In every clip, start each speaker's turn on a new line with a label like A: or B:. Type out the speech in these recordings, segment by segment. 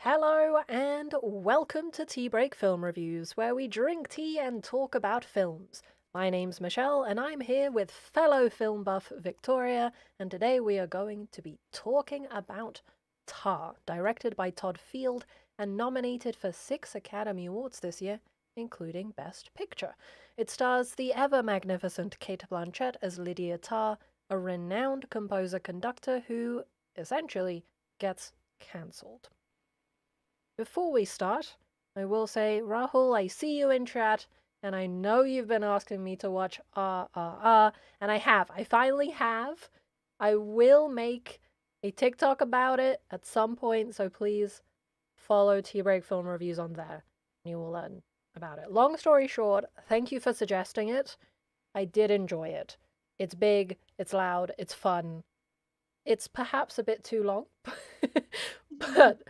A: Hello and welcome to Tea Break Film Reviews, where we drink tea and talk about films. My name's Michelle, and I'm here with fellow film buff Victoria, and today we are going to be talking about Tar, directed by Todd Field and nominated for 6 Academy Awards this year, including Best Picture. It stars the ever magnificent Kate Blanchett as Lydia Tarr, a renowned composer-conductor who, essentially, gets cancelled. Before we start, I will say, Rahul, I see you in chat, and I know you've been asking me to watch RRR, and I have. I finally have. I will make a TikTok about it at some point, so please follow Tea Break Film Reviews on there, and you will learn about it. Long story short, thank you for suggesting it. I did enjoy it. It's big, it's loud, it's fun. It's perhaps a bit too long, but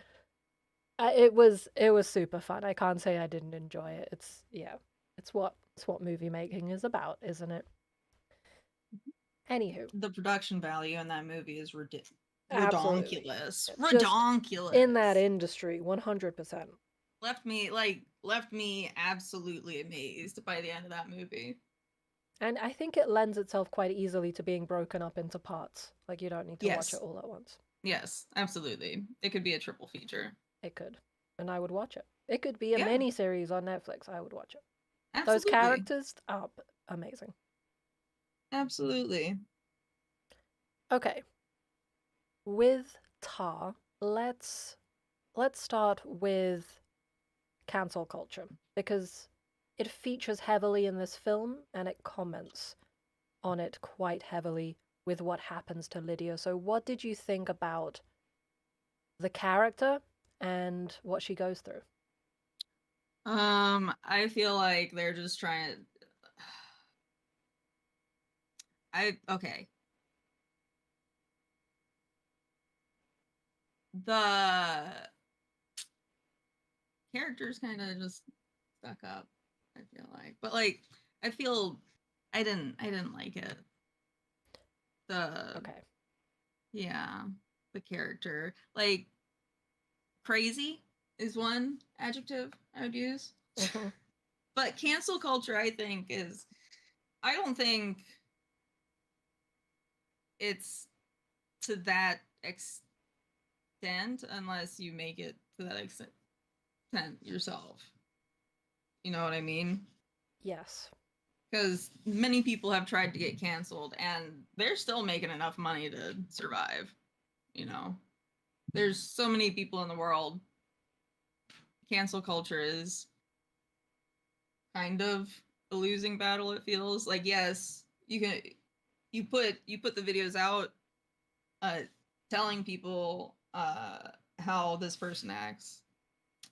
A: it was super fun. I can't say I didn't enjoy it. It's what movie making is about, isn't it? Anywho,
B: The production value in that movie is
A: absolutely.
B: redonkulous.
A: Just in that
B: Redonkulous.
A: industry, 100%.
B: Left me absolutely amazed by the end of that movie.
A: And I think it lends itself quite easily to being broken up into parts. Like you don't need to watch it
B: Yes.
A: all at once.
B: Yes, absolutely. It could be a triple feature.
A: It could. And I would watch it. It could be a
B: Yeah,
A: mini series on Netflix. I would watch it. Those
B: absolutely.
A: characters are amazing.
B: Absolutely.
A: Okay, with Tar, let's start with cancel culture because it features heavily in this film and it comments on it quite heavily with what happens to Lydia. So, what did you think about the character and what she goes through?
B: I feel like they're just trying to I okay. The characters kind of just stuck up, I feel like. But like I feel I didn't like it. The
A: Okay.
B: Yeah, the character. Like crazy is one adjective I would use.
A: Mm-hmm.
B: But cancel culture I think is I don't think it's to that extent unless you make it to that extent yourself. You know what I mean?
A: Yes.
B: Because many people have tried to get canceled and they're still making enough money to survive. You know, there's so many people in the world. Cancel culture is kind of a losing battle. It feels like yes, you put the videos out, uh, telling people how this person acts,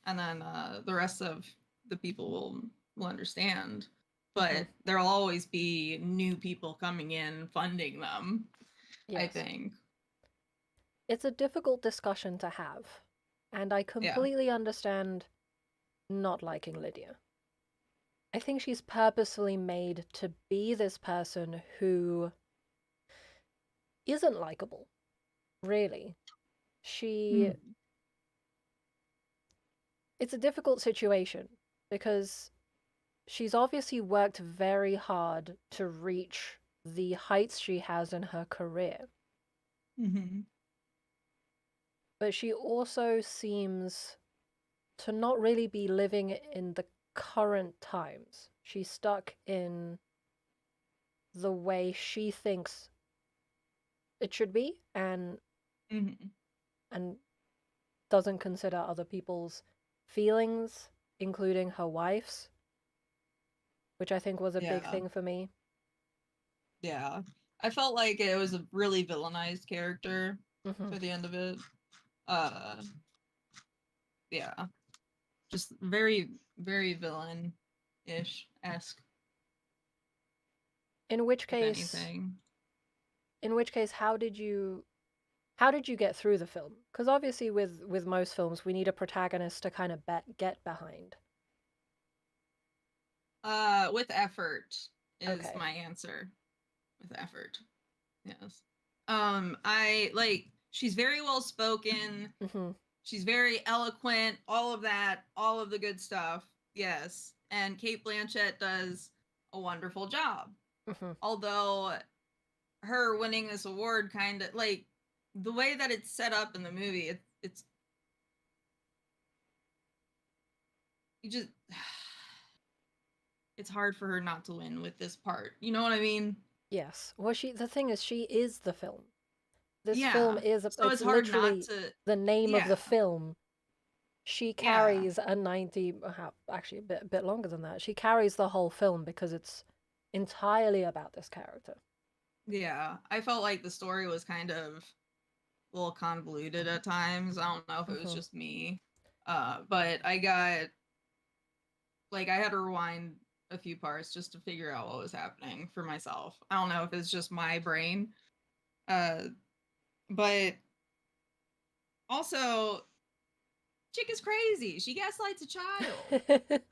B: and then the rest of the people will understand.
A: Mm-hmm.
B: But there'll always be new people coming in funding them. I
A: Yes.
B: think.
A: It's a difficult discussion to have, and I
B: Yeah.
A: completely understand not liking Lydia. I think she's purposefully made to be this person who isn't likable, really. She
B: Mm-hmm.
A: It's a difficult situation because she's obviously worked very hard to reach the heights she has in her career,
B: Mm-hmm.
A: but she also seems to not really be living in the current times. She's stuck in the way she thinks it should be
B: Mm-hmm.
A: and doesn't consider other people's feelings, including her wife's, which I think was a big
B: Yeah.
A: thing for me.
B: Yeah. I felt like it was a really villainized character
A: Hmm.
B: for the end of it. Uh, yeah. Just very, very villain ish esque,
A: In which
B: if
A: case,
B: anything.
A: in which case, how did you get through the film? Because obviously, with most films, we need a protagonist to kind of get behind.
B: With effort is
A: Okay.
B: my answer. With effort. Yes. I like she's very well spoken.
A: Hmm.
B: She's very eloquent, all of that, all of the good stuff. Yes. And Kate Blanchett does a wonderful job.
A: Hmm.
B: Although her winning this award kind of like the way that it's set up in the movie, it's you just it's hard for her not to win with this part. You know what I mean?
A: Yes. Well, the thing is, she is the film. This film
B: Yeah.
A: is,
B: So
A: it's
B: it's hard not
A: literally
B: to
A: the name of
B: yeah.
A: the film. She
B: Yeah.
A: carries a 90, actually a bit longer than that. She carries the whole film because it's entirely about this character.
B: Yeah. I felt like the story was kind of a little convoluted at times. I don't know if it was
A: Hmm.
B: just me. But I got like I had to rewind a few parts just to figure out what was happening for myself. I don't know if it's just my brain. Uh but also chick is crazy. She gaslights a child.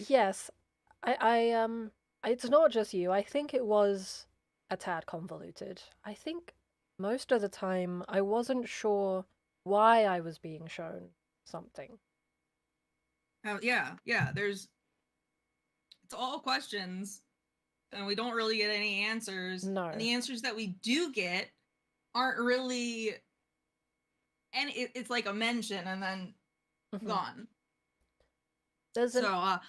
A: Yes, it's not just you. I think it was a tad convoluted. I think most of the time I wasn't sure why I was being shown something.
B: Yeah, yeah. It's all questions, and we don't really get any answers. And
A: No.
B: the answers that we do get aren't really, and it's like a mention and then
A: Hmm.
B: gone.
A: There's
B: So,
A: an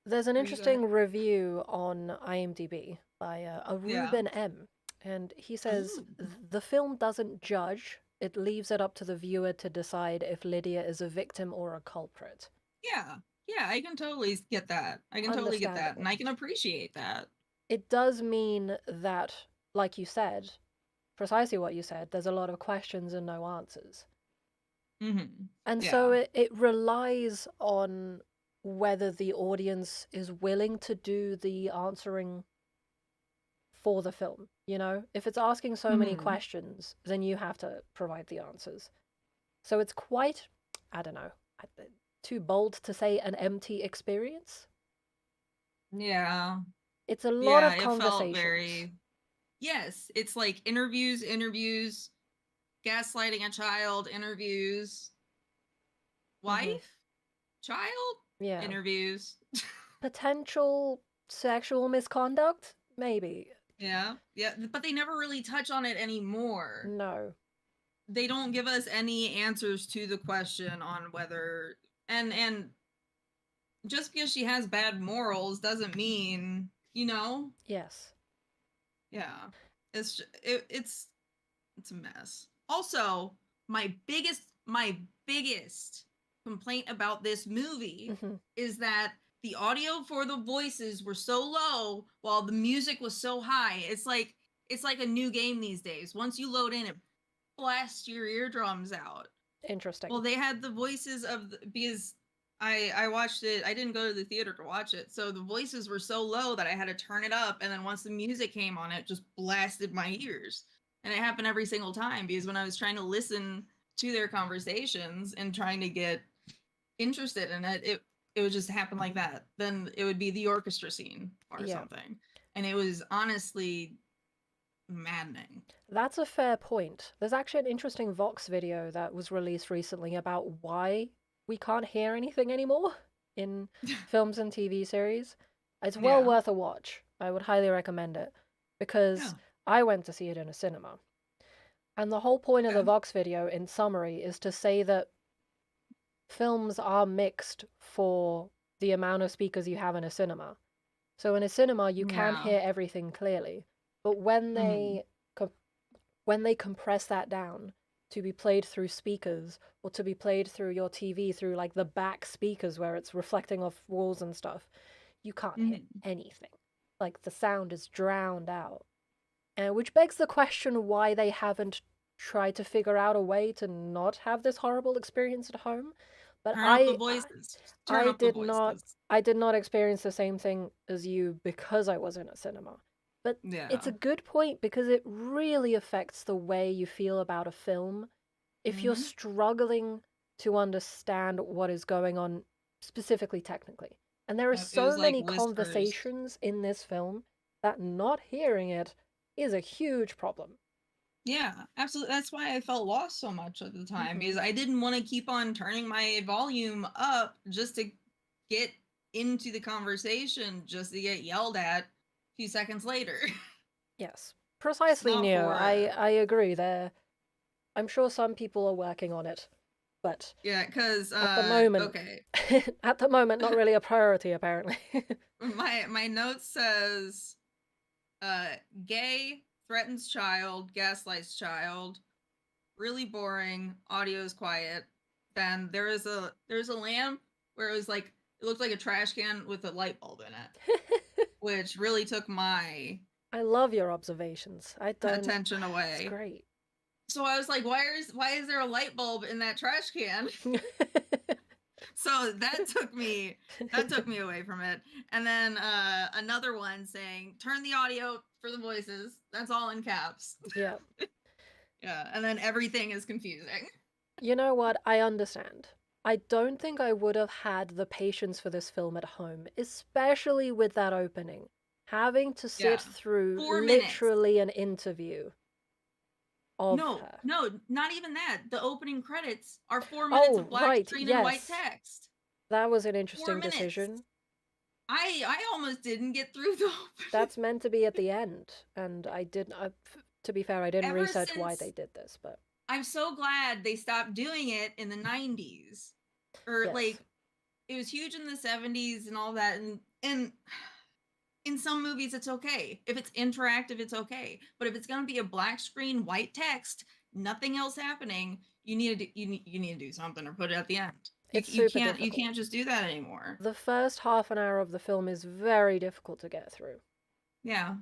A: there's an
B: you go ahead.
A: interesting review on IMDb by a
B: Yeah.
A: Ruben M, and he says
B: Oh.
A: the film doesn't judge. It leaves it up to the viewer to decide if Lydia is a victim or a culprit.
B: Yeah. Yeah, I can totally get that. I can totally get that, and
A: Understandable.
B: I can appreciate that.
A: It does mean that, like you said, precisely what you said, there's a lot of questions and no answers.
B: Mm-hmm.
A: And so
B: Yeah.
A: it relies on whether the audience is willing to do the answering for the film. You know, if it's asking so many
B: Mm-hmm.
A: questions, then you have to provide the answers. So it's quite, I don't know, too bold to say an empty experience.
B: Yeah.
A: It's a lot
B: Yeah,
A: of
B: it felt
A: conversations.
B: very yes, it's like interviews, gaslighting a child, interviews,
A: Hmm.
B: wife, child,
A: Yeah.
B: interviews.
A: Potential sexual misconduct? Maybe.
B: Yeah, yeah, but they never really touch on it anymore.
A: No.
B: They don't give us any answers to the question on whether and just because she has bad morals doesn't mean,
A: Yes.
B: yeah. It's a mess. Also, my biggest complaint about this movie
A: Hmm.
B: is that the audio for the voices were so low while the music was so high. It's like a new game these days. Once you load in, it blasts your eardrums out. Well,
A: Interesting.
B: they had the voices because I watched it. I didn't go to the theater to watch it, so the voices were so low that I had to turn it up. And then once the music came on, it just blasted my ears. And it happened every single time because when I was trying to listen to their conversations and trying to get interested in it, it would just happen like that. Then it would be the orchestra scene or
A: Yeah.
B: something, and it was honestly maddening.
A: That's a fair point. There's actually an interesting Vox video that was released recently about why we can't hear anything anymore in films and TV series. It's well
B: Yeah,
A: worth a watch. I would highly recommend it
B: yeah,
A: because I went to see it in a cinema. And the whole point of the
B: okay.
A: Vox video, in summary, is to say that films are mixed for the amount of speakers you have in a cinema. So in a cinema, you can
B: Yeah.
A: hear everything clearly, but
B: Mm-hmm.
A: when they compress that down to be played through speakers or to be played through your TV through like the back speakers where it's reflecting off walls and stuff, you can't hear
B: Mm-hmm.
A: anything. Like the sound is drowned out. Which begs the question why they haven't tried to figure out a way to not have this horrible experience at home. But
B: Turn up the voices. Turn
A: I
B: up the
A: did not
B: voices.
A: I did not experience the same thing as you because I was in a cinema. But it's
B: Yeah.
A: a good point because it really affects the way you feel about a film if you're
B: Mm-hmm.
A: struggling to understand what is going on specifically technically. And there are
B: It was
A: so
B: like
A: many
B: whispers.
A: conversations in this film that not hearing it is a huge problem.
B: Yeah, absolutely. That's why I felt lost so much at the time,
A: Hmm.
B: because I didn't want to keep on turning my volume up just to get into the conversation, just to get yelled at a few seconds later.
A: Yes,
B: It's
A: precisely,
B: not
A: Neo.
B: for it.
A: I agree there. I'm sure some people are working on it, but
B: Yeah, because
A: at the moment,
B: okay,
A: at the moment, not really a priority, apparently.
B: my note says uh gay, threatens child, gaslights child, really boring, audio is quiet. Then there's a lamp where it was like it looked like a trash can with a light bulb in it, which really took my
A: I love your observations. I don't.
B: attention
A: It's
B: away.
A: great.
B: So I was like, why is there a light bulb in that trash can? So that took me away from it. And then another one saying, turn the audio for the voices. That's all in caps.
A: Yeah.
B: Yeah, and then everything is confusing.
A: You know what? I understand. I don't think I would have had the patience for this film at home, especially with that opening. Having to sit
B: Yeah.
A: through
B: 4 minutes.
A: literally an interview of
B: No,
A: her.
B: no, not even that. The opening credits are 4 minutes
A: Oh,
B: of black
A: right,
B: screen and white
A: yes.
B: text.
A: That was an
B: Four
A: interesting
B: minutes.
A: decision.
B: I almost didn't get through the opening.
A: That's meant to be at the end, and to be fair, I didn't
B: Ever
A: research why
B: since
A: they did this, but
B: I'm so glad they stopped doing it in the 90s. Or
A: yes.
B: like it was huge in the 70s and all that, and in some movies it's okay. If it's interactive, it's okay. But if it's going to be a black screen, white text, nothing else happening, you need to do something or put it at the end. You
A: It's
B: you
A: super
B: can't you
A: difficult.
B: can't just do that anymore.
A: The first half an hour of the film is very difficult to get through.
B: Yeah,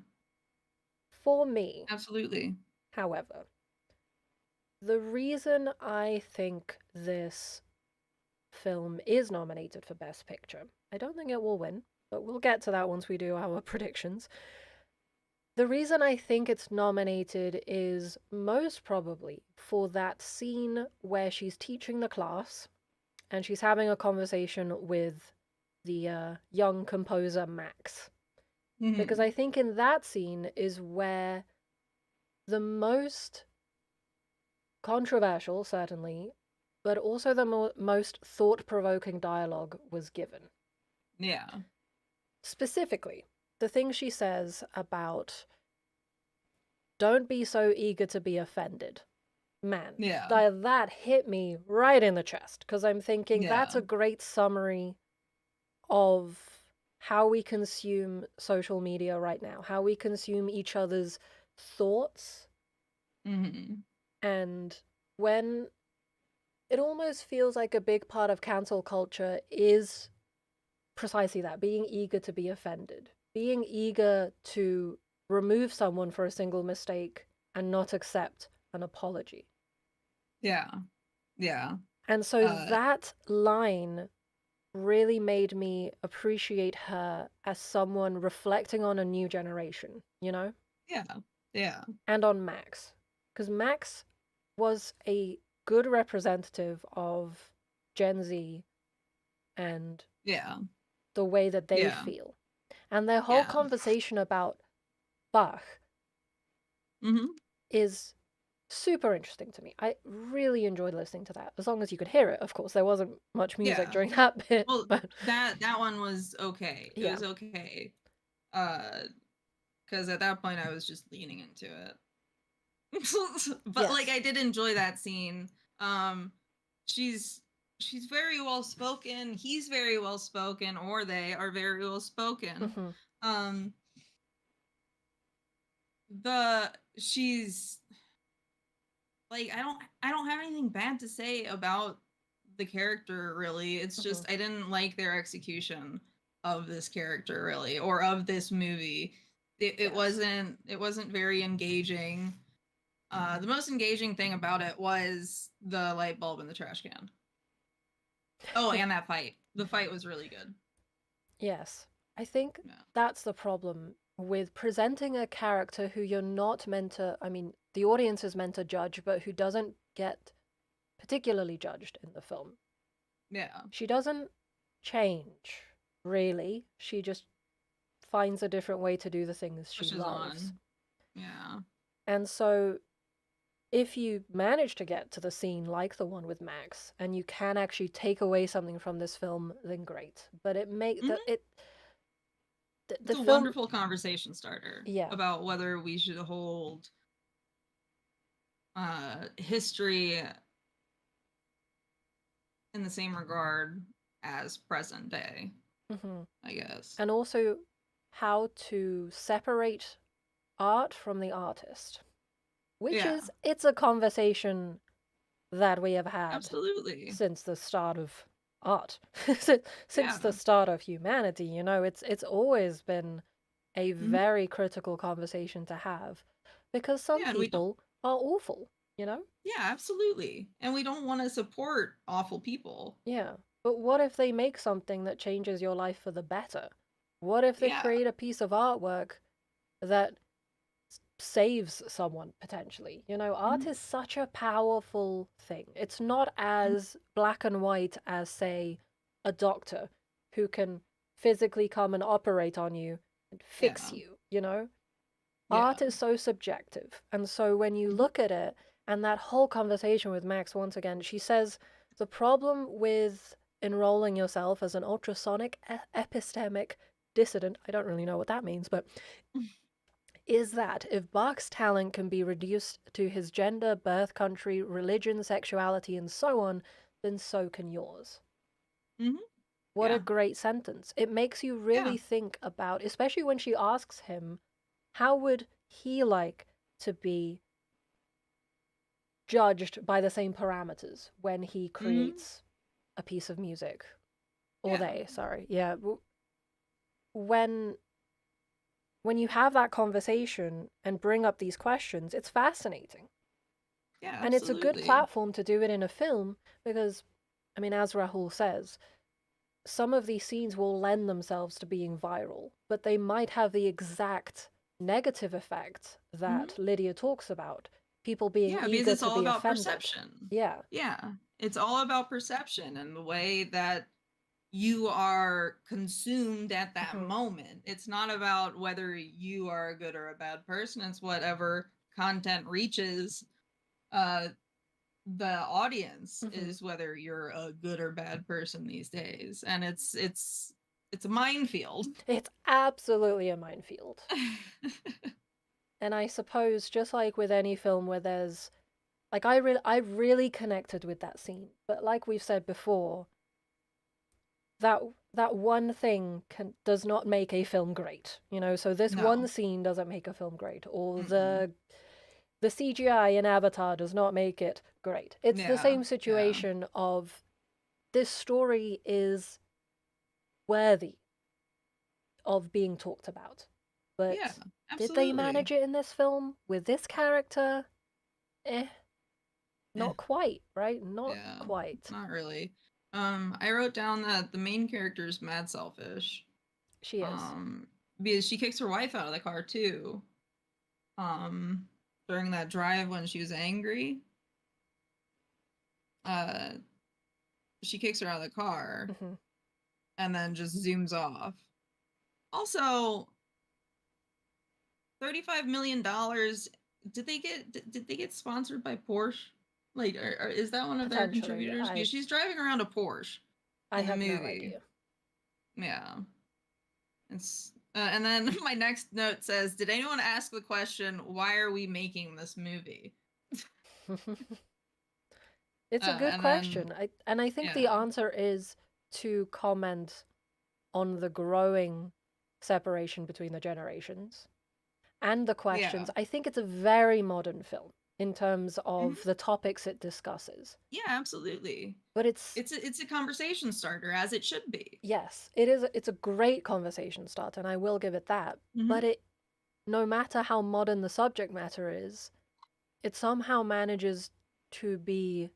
A: For me,
B: absolutely.
A: however, the reason I think this film is nominated for Best Picture, I don't think it will win, but we'll get to that once we do our predictions. The reason I think it's nominated is most probably for that scene where she's teaching the class and she's having a conversation with the young composer Max. Because
B: Hmm.
A: I think in that scene is where the most controversial, certainly, but also the most thought provoking dialogue was given.
B: Yeah,
A: Specifically, the thing she says about don't be so eager to be offended. Man,
B: yeah,
A: that hit me right in the chest because I'm thinking that's
B: yeah.
A: a great summary of how we consume social media right now, how we consume each other's thoughts.
B: Hmm.
A: And when it almost feels like a big part of cancel culture is precisely that being eager to be offended, being eager to remove someone for a single mistake and not accept an apology.
B: Yeah, yeah.
A: And so
B: Uh,
A: that line really made me appreciate her as someone reflecting on a new generation, you know,
B: yeah, yeah,
A: and on Max. Because Max was a good representative of Gen Z and
B: yeah,
A: the way that they
B: yeah,
A: feel. And their whole
B: yeah.
A: conversation about Bach
B: Hmm.
A: is super interesting to me. I really enjoyed listening to that, as long as you could hear it, of course. There wasn't much music
B: Yeah.
A: during that bit,
B: Well,
A: but
B: that one was okay. It
A: yeah.
B: was okay. Uh, because at that point I was just leaning into it. But like
A: Yes.
B: I did enjoy that scene. Um, she's she's very well spoken. He's very well spoken, or they are very well spoken.
A: Hmm.
B: Um, the she's like I don't have anything bad to say about the character really. It's
A: Hmm.
B: just I didn't like their execution of this character really, or of this movie. It
A: Yes.
B: wasn't very engaging. The most engaging thing about it was the light bulb in the trash can. Oh, and that fight. The fight was really good.
A: Yes. I think
B: Yeah.
A: that's the problem with presenting a character who you're not meant to, I mean, the audience is meant to judge, but who doesn't get particularly judged in the film.
B: Yeah.
A: She doesn't change, really. She just finds a different way to do the things she
B: Pushes
A: loves.
B: on. Yeah.
A: And so if you manage to get to the scene like the one with Max and you can actually take away something from this film, then great. But it make
B: Hmm.
A: the
B: It's a
A: film,
B: wonderful conversation starter
A: yeah.
B: about whether we should hold history in the same regard as present day,
A: Hmm.
B: I guess.
A: And also how to separate art from the artist, which
B: Yeah,
A: is it's a conversation that we have had
B: absolutely.
A: since the start of art, since the
B: Yeah.
A: start of humanity. You know, it's always been a
B: Hmm.
A: very critical conversation to have because some
B: Yeah, and we don't.
A: people are awful, you know?
B: Yeah, absolutely. And we don't want to support awful people.
A: Yeah. But what if they make something that changes your life for the better? What if they
B: Yeah.
A: create a piece of artwork that saves someone potentially? You know, art
B: Hmm.
A: is such a powerful thing. It's not as black and white as, say, a doctor who can physically come and operate on you and fix
B: Yeah.
A: you, you know?
B: Yeah.
A: Art is so subjective. And so when you
B: Hmm.
A: look at it, and that whole conversation with Max, once again, she says the problem with enrolling yourself as an ultrasonic epistemic dissident, I don't really know what that means, but is that if Bach's talent can be reduced to his gender, birth country, religion, sexuality, and so on, then so can yours.
B: Hmm.
A: What a
B: Yeah.
A: great sentence. It makes you
B: Yeah.
A: really think about, especially when she asks him, how would he like to be judged by the same parameters when he
B: Hmm.
A: creates a piece of music? Or
B: Yeah.
A: they, sorry. Yeah. When when you have that conversation and bring up these questions, it's fascinating.
B: Yeah,
A: And it's a good
B: absolutely.
A: platform to do it in a film because, I mean, as Rahul says, some of these scenes will lend themselves to being viral, but they might have the exact negative effect
B: Hmm.
A: that Lydia talks about, people being
B: Yeah, because
A: eager
B: it's
A: to
B: all
A: be
B: about
A: offended.
B: perception.
A: Yeah.
B: Yeah. It's all about perception and the way that you are consumed at that
A: Hmm.
B: moment. It's not about whether you are a good or a bad person. It's whatever content reaches uh the audience
A: Hmm.
B: is whether you're a good or bad person these days. And it's a minefield.
A: It's absolutely a minefield. And I suppose just like with any film where there's like I really connected with that scene. But like we've said before, that that one thing does not make a film great. You know, so this one
B: No.
A: scene doesn't make a film great or
B: Mm-mm.
A: the CGI in Avatar does not make it great. It's the
B: Yeah.
A: same
B: Yeah.
A: situation of this story is worthy of being talked about.
B: Yeah.
A: But did they
B: Absolutely.
A: manage it in this film with this character? Eh,
B: Eh.
A: not quite, right? Not
B: Yeah.
A: quite.
B: Not really. I wrote down that the main character is mad selfish.
A: She is.
B: Um, because she kicks her wife out of the car too. Um, during that drive when she was angry. Uh, she kicks her out of the car
A: Hmm.
B: and then just zooms off. Also, $35 million. Did they get sponsored by Porsche? Like, is that one of their
A: Potentially.
B: contributors? Because she's driving around a Porsche
A: I
B: in the
A: have no
B: movie.
A: idea.
B: Yeah, and then my next note says, "Did anyone ask the question why are we making this movie?"
A: It's a good
B: And then
A: question. And I think the
B: yeah,
A: answer is to comment on the growing separation between the generations and the
B: yeah,
A: questions. I think it's a very modern film in terms of
B: hmm,
A: the topics it discusses.
B: yeah, absolutely.
A: But it's
B: It's a conversation starter as it should be.
A: yes, it is it's a great conversation starter and I will give it that.
B: Hmm.
A: But it no matter how modern the subject matter is, it somehow manages to be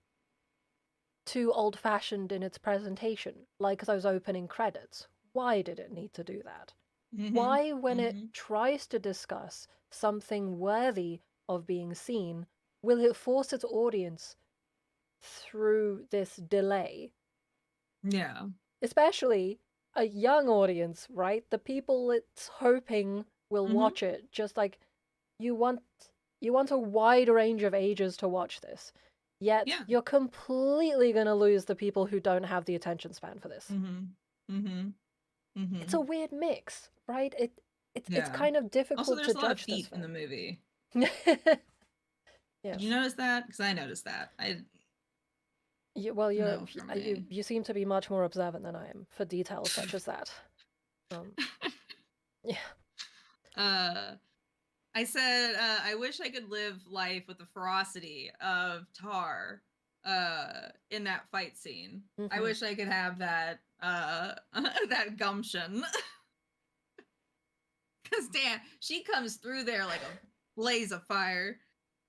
A: too old fashioned in its presentation, like those opening credits. Why did it need to do that?
B: Hmm.
A: Why, when it
B: Hmm.
A: tries to discuss something worthy of being seen, will it force its audience through this delay?
B: Yeah.
A: Especially a young audience, right? The people it's hoping will
B: Hmm.
A: watch it, just like you want you want a wide range of ages to watch this. Yet
B: Yeah.
A: you're completely going to lose the people who don't have the attention span for this.
B: Mm-hmm. Mm-hmm.
A: It's
B: Mm-hmm.
A: a weird mix, right? It's
B: Yeah.
A: kind of
B: Also,
A: difficult to
B: there's a lot of
A: judge this
B: feet in the
A: film.
B: movie. Did you
A: Yes.
B: notice that? Because I noticed that. I
A: Well,
B: know for me.
A: you seem to be much more observant than I am for details such as that. Yeah.
B: uh I said, I wish I could live life with the ferocity of Tar in that fight scene. I
A: Mm-hmm.
B: wish I could have that that gumption. Cause damn, she comes through there like a blaze of fire.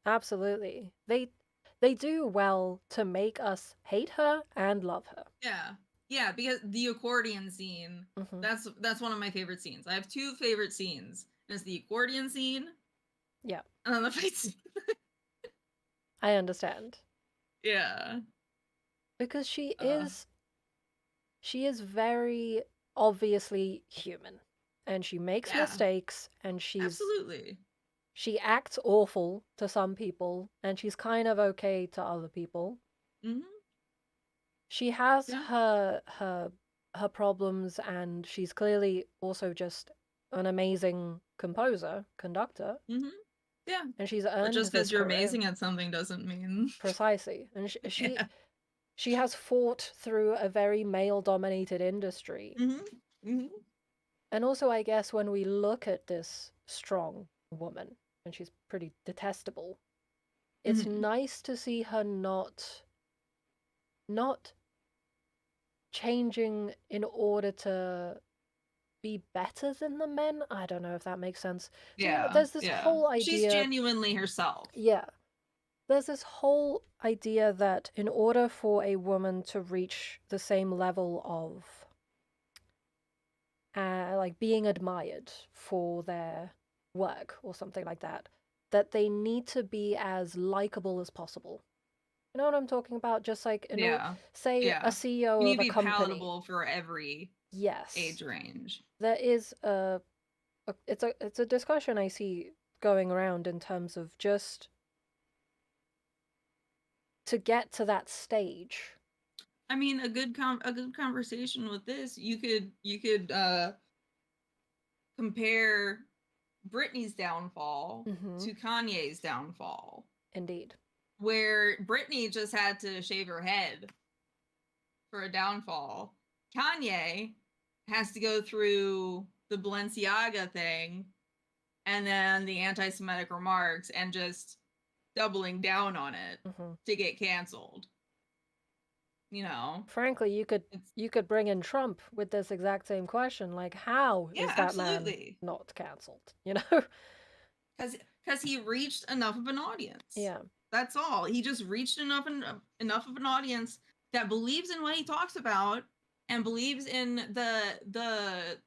A: Absolutely. They do well to make us hate her and love her.
B: Yeah. Yeah, because the accordion scene,
A: Mm-hmm.
B: that's one of my favorite scenes. I have two favorite scenes. It's the accordion scene
A: Yeah,
B: and then the fight scene.
A: I understand.
B: Yeah.
A: Because
B: Uh
A: she is very obviously human. And she makes
B: yeah,
A: mistakes and
B: absolutely.
A: she acts awful to some people and she's kind of okay to other people.
B: Mm-hmm.
A: She has
B: Yeah.
A: her problems and she's clearly also just an amazing conductor,
B: Mm-hmm. Yeah.
A: and she's
B: But
A: earned
B: just
A: this
B: because you're
A: career
B: amazing at something doesn't mean.
A: precisely. And
B: Yeah.
A: she has fought through a very male-dominated industry.
B: Mm-hmm. Mm-hmm.
A: And also, I guess when we look at this strong woman, and she's pretty detestable, it's
B: Mm-hmm.
A: nice to see her not changing in order to be better than the men. I don't know if that makes sense. So,
B: Yeah.
A: there's this
B: Yeah.
A: whole
B: She's
A: idea,
B: genuinely herself.
A: yeah, there's this whole idea that in order for a woman to reach the same level of like being admired for their work or something like that, that they need to be as likable as possible. You know what I'm talking about? Just like
B: Yeah.
A: say a
B: Yeah.
A: CEO
B: You need
A: of
B: to
A: a
B: be
A: company.
B: palatable for every
A: Yes,
B: age range.
A: there is it's a discussion I see going around in terms of just to get to that stage.
B: I mean, a good conversation with this, you could compare Britney's downfall
A: Mm-hmm.
B: to Kanye's downfall,
A: Indeed.
B: where Britney just had to shave her head for a downfall. Kanye has to go through the Balenciaga thing and then the anti Semitic remarks and just doubling down on it
A: Mm-hmm.
B: to get canceled. You know,
A: Frankly,
B: it's,
A: you could bring in Trump with this exact same question, like how
B: yeah,
A: is that man
B: absolutely.
A: not cancelled? You know?
B: Because he reached enough of an audience.
A: Yeah.
B: That's all. He just reached enough of an audience that believes in what he talks about and believes in the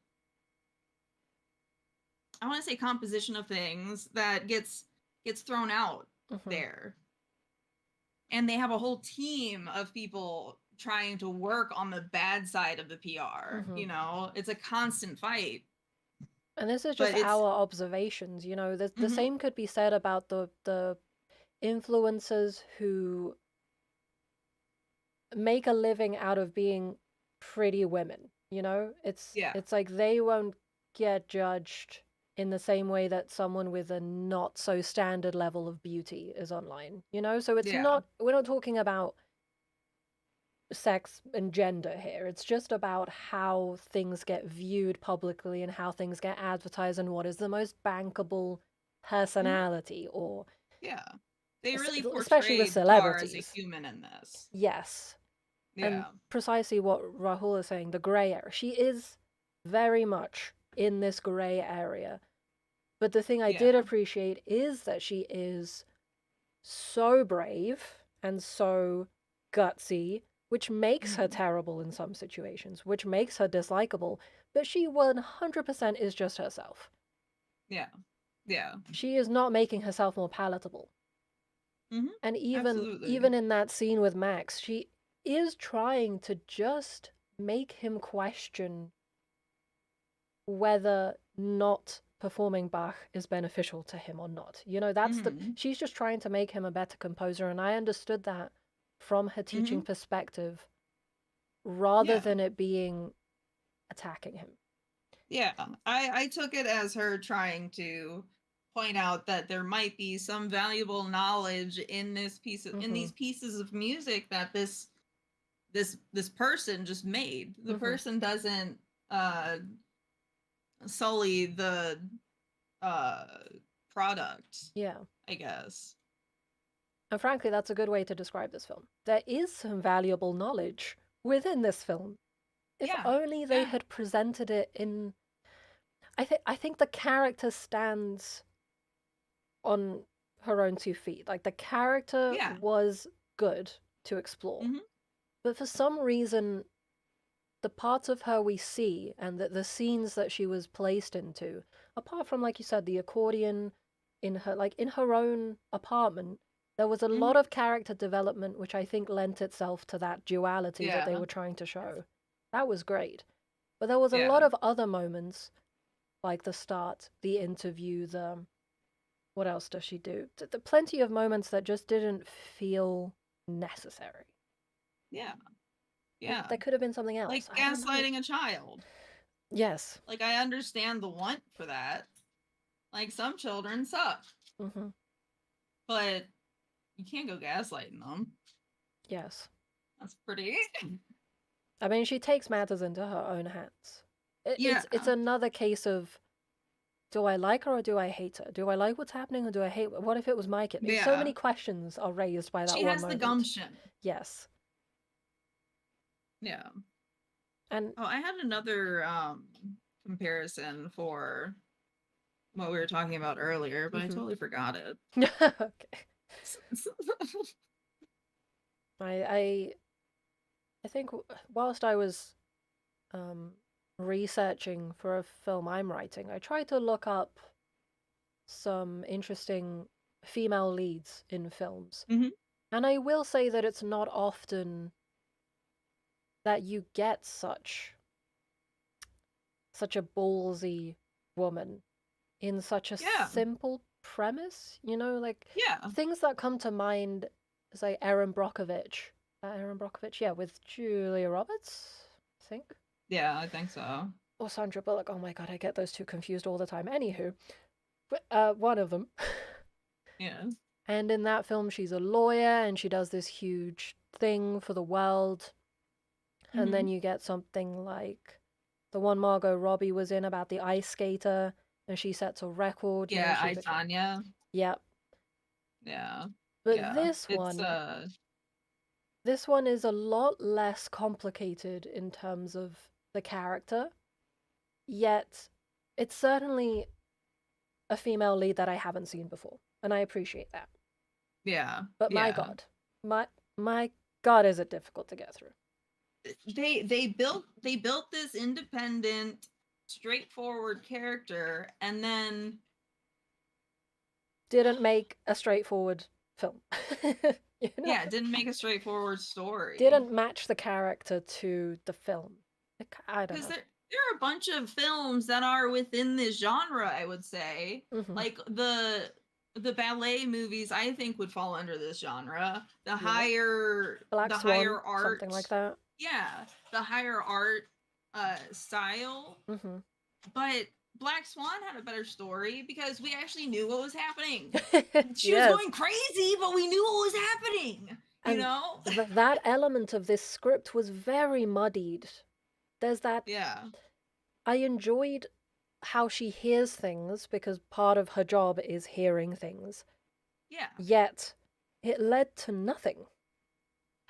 B: I want to say composition of things that gets thrown out
A: Mm-hmm.
B: there. And they have a whole team of people trying to work on the bad side of the PR.
A: Mm-hmm.
B: You know, it's a constant fight.
A: And this is just
B: But it's
A: our observations, you know. The
B: mm-hmm,
A: same could be said about the influencers who make a living out of being pretty women, you know?
B: yeah.
A: It's like they won't get judged in the same way that someone with a not so standard level of beauty is online, you know? So it's
B: Yeah.
A: not we're not talking about sex and gender here. It's just about how things get viewed publicly and how things get advertised and what is the most bankable
B: Mm-hmm,
A: personality or
B: yeah. They really
A: especially with
B: portrayed Tar as a
A: celebrities.
B: human in this.
A: Yes. And
B: Yeah.
A: precisely what Rahul is saying, the gray area. She is very much in this gray area. But the thing I did
B: Yeah.
A: appreciate is that she is so brave and so gutsy, which makes her
B: Mm-hmm.
A: terrible in some situations, which makes her dislikable, but she 100% is just herself.
B: Yeah. Yeah.
A: She is not making herself more palatable.
B: Mm-hmm.
A: And
B: Absolutely.
A: even in that scene with Max, she is trying to just make him question whether not performing Bach is beneficial to him or not. You know, that's the
B: Mhm.
A: she's just trying to make him a better composer, and I understood that from her teaching
B: Mhm.
A: perspective rather
B: Yeah.
A: than it being attacking him.
B: Yeah. I took it as her trying to point out that there might be some valuable knowledge in in
A: Mm-hmm.
B: these pieces of music that this person just made. The
A: Mm-hmm.
B: person doesn't uh sully the uh product,
A: Yeah.
B: I guess.
A: And frankly, that's a good way to describe this film. There is some valuable knowledge within this film. If
B: Yeah.
A: only they
B: Yeah.
A: had presented it in I think the character stands on her own 2 feet. Like the character
B: Yeah.
A: was good to explore.
B: Mhm.
A: But for some reason, the parts of her we see and the scenes that she was placed into, apart from like you said, the accordion in her own apartment, there was a lot
B: Mhm.
A: of character development which I think lent itself to that duality that they
B: Yeah.
A: were trying to show. That was great. But there was a lot
B: Yeah.
A: of other moments, like the start, the interview, the what else does she do? Plenty of moments that just didn't feel necessary.
B: Yeah.
A: Like
B: Yeah.
A: there could have been something
B: Like
A: else. I don't know.
B: gaslighting a child.
A: Yes.
B: Like I understand the want for that. Like some children suck,
A: Mm-hmm.
B: but you can't go gaslighting them.
A: Yes.
B: That's pretty.
A: I mean, she takes matters into her own hands.
B: Yeah.
A: It's another case of do I like her or do I hate her? Do I like what's happening or do I hate? What if it was my kid? So
B: Yeah.
A: many questions are raised by that
B: She
A: one
B: has the
A: moment.
B: gumption.
A: Yes.
B: Yeah.
A: And
B: Oh, I had another comparison for what we were talking about earlier, but I
A: mhm.
B: totally forgot it.
A: Okay. I I think whilst I was um researching for a film I'm writing, I tried to look up some interesting female leads in films.
B: Hmm.
A: And I will say that it's not often that you get such a ballsy woman in such a
B: Yeah.
A: simple premise, you know, like
B: Yeah.
A: things that come to mind is like Erin Brockovich. Erin Brockovich, yeah, with Julia Roberts, I think.
B: Yeah, I think so.
A: Or Sandra Bullock. Oh my god, I get those two confused all the time. Anywho, one of them.
B: Yeah.
A: And in that film, she's a lawyer and she does this huge thing for the world. And then
B: Hmm.
A: you get something like the one Margot Robbie was in about the ice skater, and she sets a record. You know,
B: Yeah,
A: she
B: I
A: became.
B: Tanya.
A: Yep.
B: Yeah.
A: But
B: Yeah. It's
A: this one is a lot less complicated in terms of the character. Yet, it's certainly a female lead that I haven't seen before, and I appreciate that.
B: yeah.
A: But
B: Yeah.
A: my my God, is it difficult to get through?
B: They built this independent, straightforward character, and then
A: Didn't make a straightforward film. you know,
B: yeah, it didn't make a straightforward story.
A: didn't match the character to the film. I don't
B: Because
A: know.
B: there are a bunch of films that are within this genre, I would say.
A: Hmm.
B: Like the ballet movies I think would fall under this genre. The
A: Yeah,
B: higher
A: Black
B: the
A: Swan,
B: higher
A: something
B: art,
A: like that.
B: yeah, the higher art style.
A: Hmm.
B: But Black Swan had a better story because we actually knew what was happening. She was
A: yes,
B: going crazy, but we knew what was happening. You
A: and
B: know?
A: that element of this script was very muddied. There's that.
B: Yeah.
A: I enjoyed how she hears things because part of her job is hearing things.
B: Yeah.
A: Yet, it led to nothing.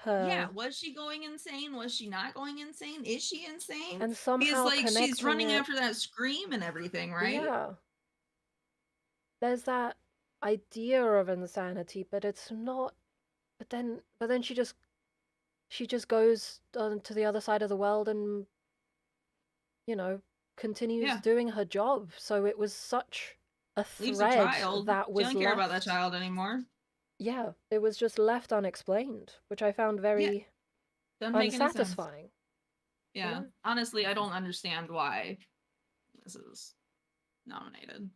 B: Yeah,
A: Her
B: was she going insane? Was she not going insane? Is she insane?
A: and
B: Because
A: somehow
B: like she's
A: connecting
B: running
A: it.
B: after that scream and everything, right?
A: Yeah, there's that idea of insanity, but it's not. But then she just goes on to the other side of the world and you know continues
B: Yeah.
A: doing her job. So it was such a
B: Leaves a
A: thread
B: child.
A: that
B: She
A: was
B: doesn't care about that
A: left.
B: child anymore.
A: Yeah, it was just left unexplained, which I found
B: Yeah.
A: very
B: Doesn't make any sense.
A: unsatisfying. You
B: Yeah.
A: know.
B: Honestly, I don't understand why this is nominated.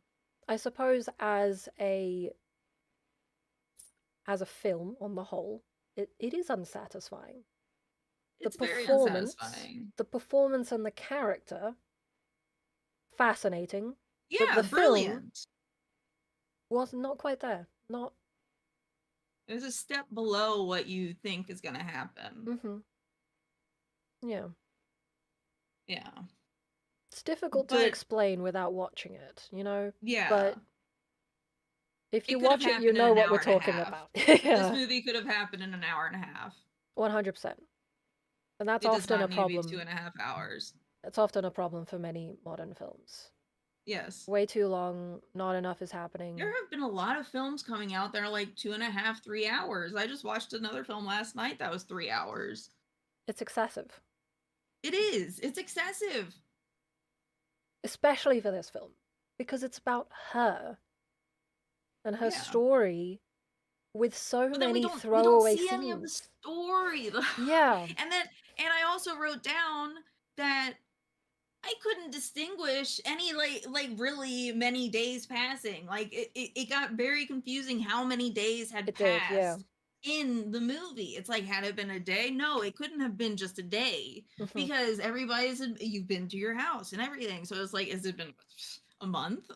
A: I suppose as a film on the whole, it is unsatisfying. The
B: It's very
A: performance,
B: unsatisfying.
A: the performance and the character, fascinating, but
B: Yeah,
A: the film
B: brilliant.
A: was not quite there. Not.
B: It was a step below what you think is going to happen.
A: Mm-hmm. Yeah.
B: Yeah.
A: It's difficult to
B: But
A: explain without watching it, you know?
B: yeah,
A: But if you
B: it could have
A: watch it, you
B: happened in
A: know
B: an
A: what we're
B: hour and a
A: talking
B: half.
A: about.
B: This
A: Yeah,
B: movie could have happened in an hour and a half.
A: 100%. And that's
B: It does
A: often a
B: not need to be two
A: problem.
B: and a half hours.
A: It's often a problem for many modern films.
B: Yes.
A: Way too long, not enough is
B: There
A: happening.
B: have been a lot of films coming out that are like 2.5, 3 hours. I just watched another film last night that was 3 hours.
A: It's excessive,
B: It is. It's excessive.
A: especially for this film, because it's about her and her
B: Yeah.
A: story with so
B: But then we
A: many
B: don't
A: throwaway
B: see any of the
A: scenes.
B: story.
A: Yeah,
B: And I also wrote down that I couldn't distinguish any like really many days passing. Like it got very confusing how many days had
A: it did, yeah.
B: passed in the movie. It's like, had it been a day? No, it couldn't have been just a day
A: Hmm.
B: because you've been to your house and everything. So it's like, has it been a month?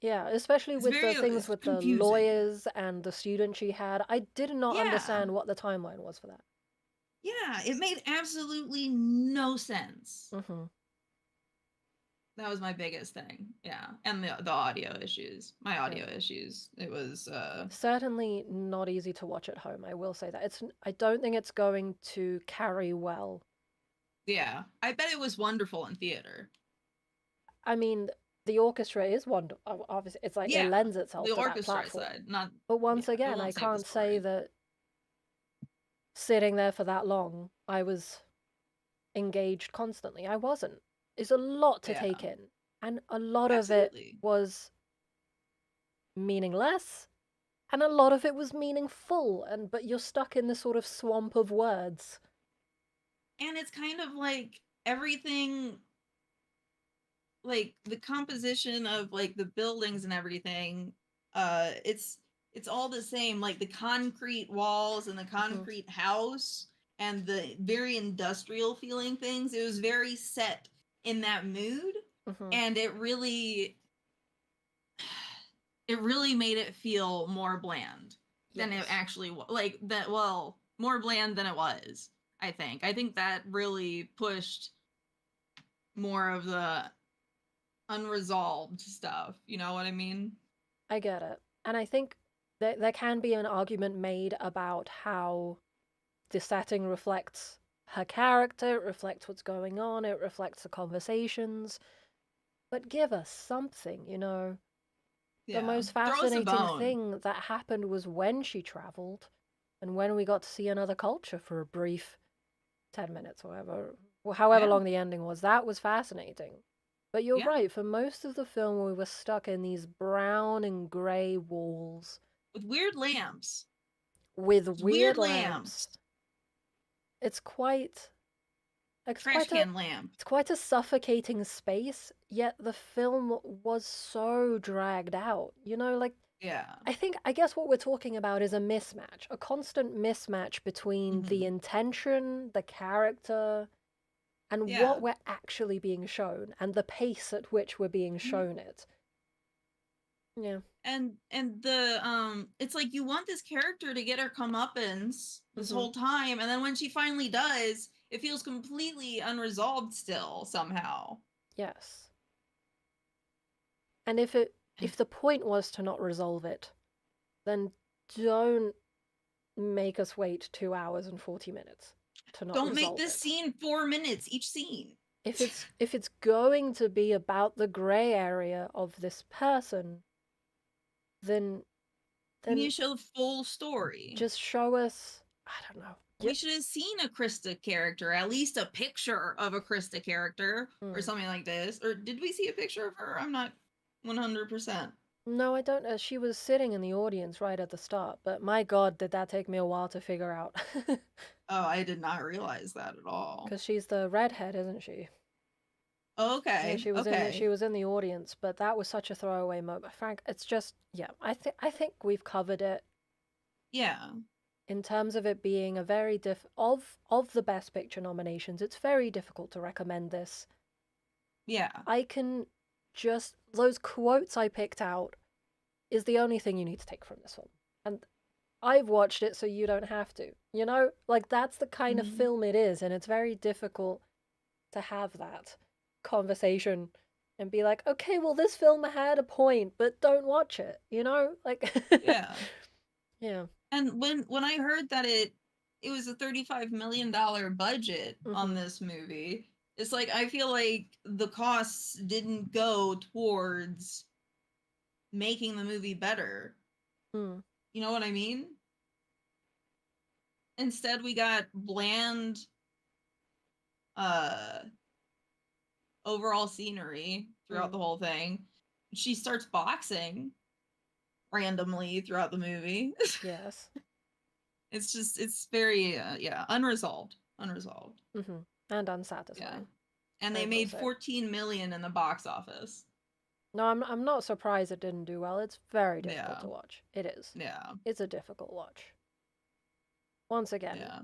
A: Yeah, especially with the things
B: It's
A: with the
B: confusing.
A: lawyers and the student she had. I did not
B: Yeah.
A: understand what the timeline was for that.
B: Yeah, it made absolutely no sense.
A: Hmm.
B: That was my biggest thing. Yeah. And the audio issues. My
A: Yeah.
B: audio issues. It was
A: Certainly not easy to watch at home. I will say that. I don't think it's going to carry well.
B: yeah. I bet it was wonderful in theater.
A: I mean, the orchestra is wonderful. Obviously, it's like it
B: Yeah.
A: lends itself
B: The
A: to that
B: orchestra
A: platform.
B: side, not
A: But
B: yeah,
A: once
B: it
A: again, I
B: won't save the
A: can't say
B: story.
A: that sitting there for that long, I was engaged constantly. I wasn't. It's a lot to
B: Yeah.
A: take in. And a lot of it
B: Absolutely.
A: was meaningless, and a lot of it was meaningful. And but you're stuck in this sort of swamp of words.
B: And it's kind of like everything, like the composition of like the buildings and everything, it's all the same, like the concrete walls and the
A: Hmm.
B: concrete house and the very industrial feeling things. It was very set in that mood,
A: Hmm.
B: and it really made it feel more bland than it
A: Yes,
B: actually was. Like that, well, more bland than it was. I think that really pushed more of the unresolved stuff. You know what I mean?
A: I get it. And I think there can be an argument made about how the setting reflects her character, it reflects what's going on, it reflects the conversations. But give us something, you know? The
B: Yeah.
A: most
B: Throw us a
A: fascinating
B: bone.
A: thing that happened was when she traveled and when we got to see another culture for a brief 10 minutes, whatever, however
B: Yeah.
A: long the ending was. That was fascinating. But you're
B: Yeah.
A: right, for most of the film, we were stuck in these brown and grey walls
B: With weird lamps.
A: with weird
B: Weird
A: lamps.
B: lamps.
A: It's quite it's
B: Trash
A: quite a
B: can lamp.
A: it's quite a suffocating space, yet the film was so dragged out. You know, like
B: Yeah.
A: I guess what we're talking about is a mismatch, a constant mismatch between the
B: Hmm.
A: intention, the character, and what
B: Yeah.
A: we're actually being shown, and the pace at which we're being
B: Mhm.
A: shown it. Yeah.
B: And the it's like you want this character to get her comeuppance this
A: Hmm.
B: whole time, and then when she finally does, it feels completely unresolved still somehow.
A: Yes. And if the point was to not resolve it, then don't make us wait 2 hours and 40 minutes to not
B: Don't make
A: resolve
B: this
A: it.
B: scene 4 minutes each scene.
A: If it's going to be about the gray area of this person, then
B: You need
A: then
B: to show the full story.
A: just show us, I don't know.
B: We should have seen a Krista character, at least a picture of a Krista character or
A: Mm.
B: something like this. Or did we see a picture of her? I'm not 100%.
A: No, I don't. She was sitting in the audience right at the start, but my God, did that take me a while to figure out?
B: Oh, I did not realize that at all.
A: Because she's the redhead, isn't she?
B: Okay.
A: She
B: Okay.
A: was in the audience, but that was such a throwaway moment. Frank, it's just yeah. I think we've covered it
B: Yeah.
A: in terms of it being a very of the Best Picture nominations. It's very difficult to recommend this.
B: Yeah.
A: I can just those quotes I picked out is the only thing you need to take from this film. And I've watched it so you don't have to. You know? Like that's the kind of
B: Mhm.
A: film it is, and it's very difficult to have that conversation and be like, okay, well, this film had a point, but don't watch it, you know? Like,
B: Yeah.
A: yeah.
B: And when I heard that it was a $35 million budget on
A: Mm-hmm.
B: this movie, it's like I feel like the costs didn't go towards making the movie better.
A: Mm.
B: You know what I mean? Instead we got bland uh overall scenery throughout
A: Mm.
B: the whole thing. She starts boxing randomly throughout the movie.
A: Yes.
B: It's very yeah, unresolved.
A: Mm-hmm. And
B: Yeah.
A: unsatisfying,
B: And
A: I
B: they
A: will
B: made
A: say.
B: 14 million in the box office.
A: No, I'm not surprised it didn't do well. It's very difficult
B: Yeah.
A: to watch. It is.
B: Yeah.
A: It's a difficult watch. Once again,
B: Yeah.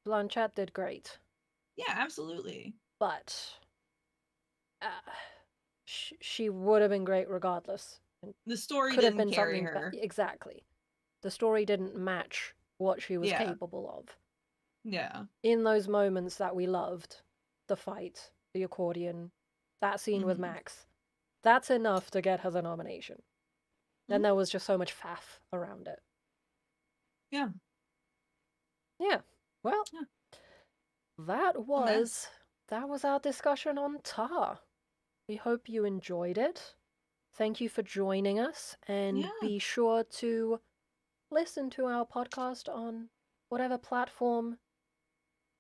A: Blanchett did great,
B: Yeah, absolutely.
A: but uh, she would have been great regardless. And
B: The story
A: could have
B: didn't
A: been
B: carry
A: something
B: her.
A: exactly. The story didn't match what she was
B: Yeah.
A: capable of.
B: Yeah.
A: In those moments that we loved, the fight, the accordion, that scene with
B: Mhm.
A: Max, that's enough to get her the nomination. Then
B: Mhm.
A: there was just so much faff around it.
B: Yeah.
A: Yeah. Well,
B: Yeah.
A: that
B: A mess.
A: was that was our discussion on Tar. We hope you enjoyed it. Thank you for joining us and
B: Yeah.
A: be sure to listen to our podcast on whatever platform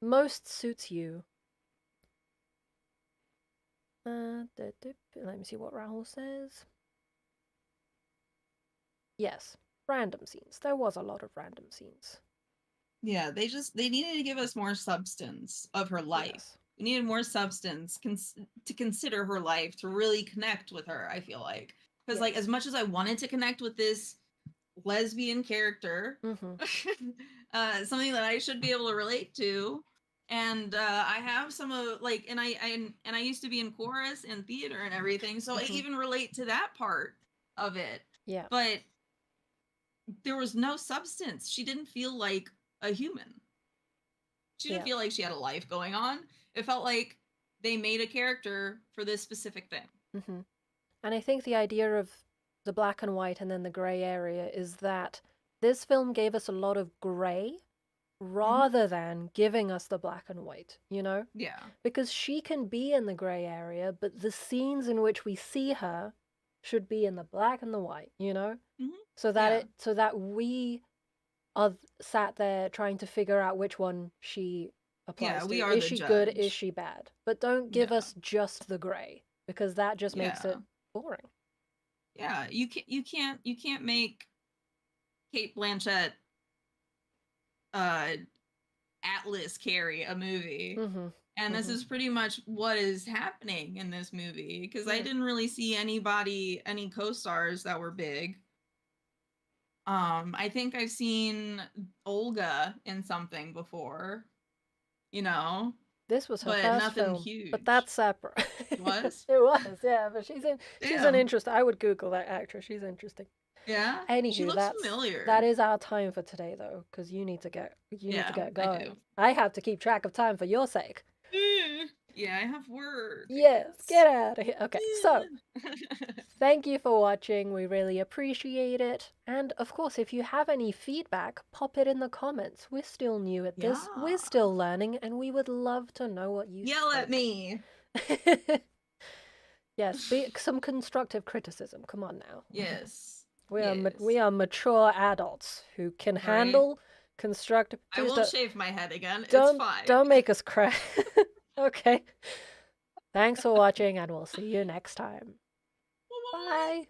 A: most suits you. Let me see what Rahul says. Yes, random scenes. There was a lot of random scenes.
B: Yeah, they needed to give us more substance of her life.
A: Yes.
B: We needed more substance to consider her life, to really connect with her, I feel like. Because like as
A: Yes.
B: much as I wanted to connect with this lesbian character,
A: Mm-hmm.
B: something that I should be able to relate to. And I have some of like, and I used to be in chorus and theater and everything, so I
A: Mm-hmm.
B: even relate to that part of it.
A: Yeah.
B: But there was no substance. She didn't feel like a human. She didn't
A: Yeah.
B: feel like she had a life going on. It felt like they made a character for this specific thing.
A: Mm-hmm. And I think the idea of the black and white and then the gray area is that this film gave us a lot of gray
B: Mm-hmm.
A: rather than giving us the black and white, you know?
B: Yeah.
A: Because she can be in the gray area, but the scenes in which we see her should be in the black and the white, you know?
B: Mm-hmm. Yeah.
A: So that we are sat there trying to figure out which one she
B: Yeah.
A: applies to.
B: We are
A: Is
B: the
A: she good? Is
B: judge.
A: she bad? But don't give
B: Yeah.
A: us just the gray because that just makes
B: Yeah.
A: it boring.
B: Yeah. You can't make Kate Blanchett uh Atlas carry a movie.
A: Mm-hmm.
B: And this
A: Mm-hmm.
B: is pretty much what is happening in this movie because I
A: Yeah.
B: didn't really see any co-stars that were big. I think I've seen Olga in something before, you know,
A: This was her
B: but
A: first
B: nothing
A: film, but
B: huge.
A: that's separate.
B: It was?
A: It was, yeah. But she's an
B: Damn.
A: interest. I would Google that actress. She's interesting.
B: Yeah. She
A: Anywho,
B: looks
A: that
B: familiar.
A: is our time for today, though, because you need to
B: Yeah,
A: get
B: I do.
A: going. I have to keep track of time for your sake.
B: Yeah, I have work, I
A: Yes,
B: guess.
A: get out of here. Okay, so thank you for watching. We really appreciate it. And of course, if you have any feedback, pop it in the comments. We're still new at this. We're
B: Yeah.
A: still learning, and we would love to know what you
B: Yell at
A: think.
B: me.
A: Yes, be some constructive criticism. Come on now.
B: Yes.
A: We
B: Yes.
A: are mature adults who can
B: Right?
A: handle constructive.
B: I
A: Please
B: won't shave my head again. It's
A: don't
B: fine.
A: don't make us cry. Okay. Thanks for watching, and we'll see you next time.
B: Bye-bye.
A: Bye.